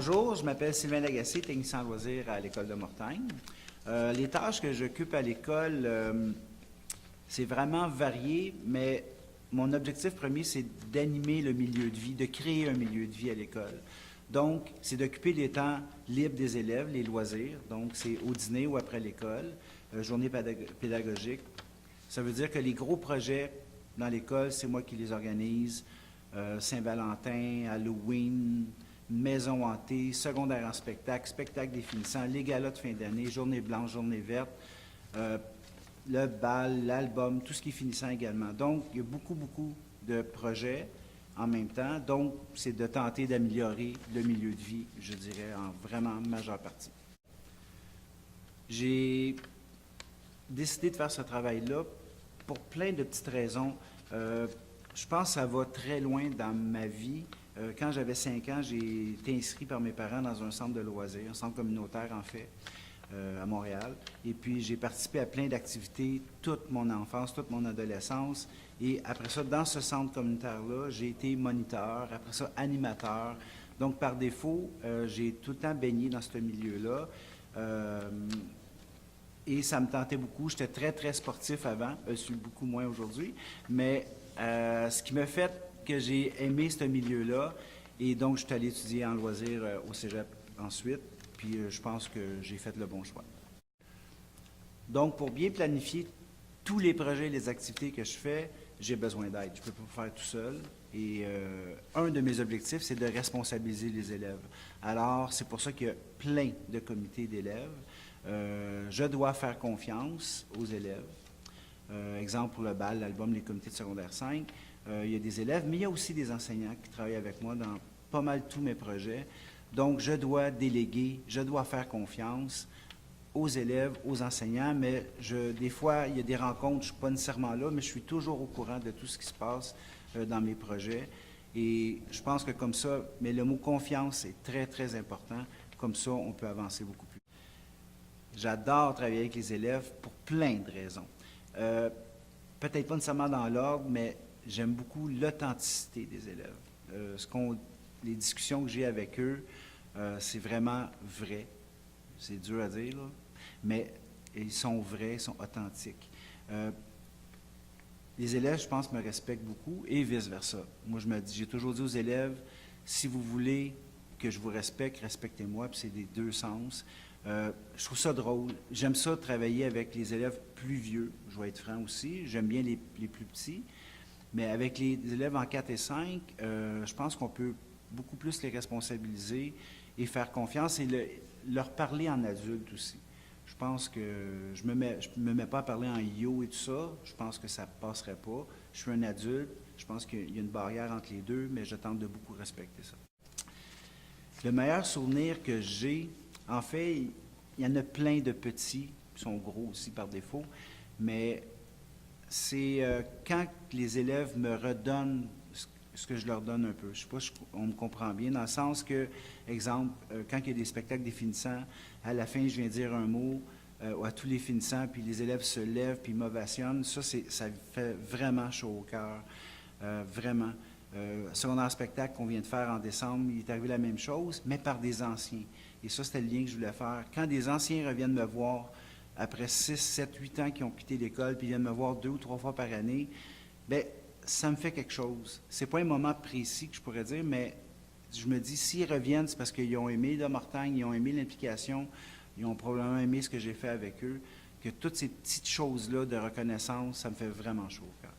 Bonjour, je m'appelle Sylvain Lagacé, technicien en loisirs à l'École de Mortagne. Les tâches que j'occupe à l'école, c'est vraiment varié, mais mon objectif premier, c'est d'animer le milieu de vie, de créer un milieu de vie à l'école. Donc, c'est d'occuper les temps libres des élèves, les loisirs. Donc, c'est au dîner ou après l'école, journée pédagogique. Ça veut dire que les gros projets dans l'école, c'est moi qui les organise. Saint-Valentin, Halloween, maison hantée, secondaire en spectacle, spectacle des finissants, les galas de fin d'année, journée blanche, journée verte, le bal, l'album, tout ce qui est finissant également. Donc, il y a beaucoup de projets en même temps. Donc, c'est de tenter d'améliorer le milieu de vie, je dirais, en vraiment majeure partie. J'ai décidé de faire ce travail-là pour plein de petites raisons. Je pense que ça va très loin dans ma vie. Quand j'avais 5 ans, j'ai été inscrit par mes parents dans un centre de loisirs, un centre communautaire en fait, à Montréal. Et puis j'ai participé à plein d'activités toute mon enfance, toute mon adolescence. Et après ça, dans ce centre communautaire-là, j'ai été moniteur, après ça animateur. Donc par défaut, j'ai tout le temps baigné dans ce milieu-là. Et ça me tentait beaucoup. J'étais très sportif avant. Je suis beaucoup moins aujourd'hui. Mais ce qui m'a fait que j'ai aimé ce milieu-là, et donc je suis allé étudier en loisirs au cégep ensuite, puis je pense que j'ai fait le bon choix. Donc, pour bien planifier tous les projets et les activités que je fais, j'ai besoin d'aide. Je ne peux pas le faire tout seul. Et un de mes objectifs, c'est de responsabiliser les élèves. Alors, c'est pour ça qu'il y a plein de comités d'élèves. Je dois faire confiance aux élèves. Exemple pour le bal, l'album, les comités de secondaire 5. Il y a des élèves, mais il y a aussi des enseignants qui travaillent avec moi dans pas mal tous mes projets. Donc, je dois déléguer, je dois faire confiance aux élèves, aux enseignants, mais des fois, il y a des rencontres, je ne suis pas nécessairement là, mais je suis toujours au courant de tout ce qui se passe dans mes projets. Et je pense que comme ça, mais le mot confiance est très important. Comme ça, on peut avancer beaucoup plus. J'adore travailler avec les élèves pour plein de raisons. Peut-être pas nécessairement dans l'ordre, mais j'aime beaucoup l'authenticité des élèves. Les discussions que j'ai avec eux, c'est vraiment vrai. C'est dur à dire, là, mais ils sont vrais, ils sont authentiques. Les élèves, je pense, me respectent beaucoup et vice-versa. Moi, j'ai toujours dit aux élèves, si vous voulez que je vous respecte, respectez-moi, puis c'est des deux sens. Je trouve ça drôle. J'aime ça travailler avec les élèves plus vieux, je vais être franc aussi. J'aime bien les plus petits. Mais avec les élèves en 4 et 5, je pense qu'on peut beaucoup plus les responsabiliser et faire confiance et leur parler en adulte aussi. Je pense que je me mets pas à parler en yo et tout ça. Je pense que ça ne passerait pas. Je suis un adulte. Je pense qu'il y a une barrière entre les deux, mais je tente de beaucoup respecter ça. Le meilleur souvenir que j'ai, en fait, il y en a plein de petits, qui sont gros aussi par défaut, mais c'est quand les élèves me redonnent ce que je leur donne un peu. Je ne sais pas si on me comprend bien, dans le sens que, exemple, quand il y a des spectacles des finissants, à la fin, je viens dire un mot à tous les finissants, puis les élèves se lèvent, puis m'ovationnent. Ça fait vraiment chaud au cœur, vraiment. Secondaire spectacle qu'on vient de faire en décembre, il est arrivé la même chose, mais par des anciens. Et ça, c'était le lien que je voulais faire. Quand des anciens reviennent me voir, après 6, 7, 8 ans qu'ils ont quitté l'école, puis ils viennent me voir 2 ou 3 fois par année, bien, ça me fait quelque chose. Ce n'est pas un moment précis que je pourrais dire, mais je me dis, s'ils reviennent, c'est parce qu'ils ont aimé de Mortagne, ils ont aimé l'implication, ils ont probablement aimé ce que j'ai fait avec eux, que toutes ces petites choses-là de reconnaissance, ça me fait vraiment chaud au cœur.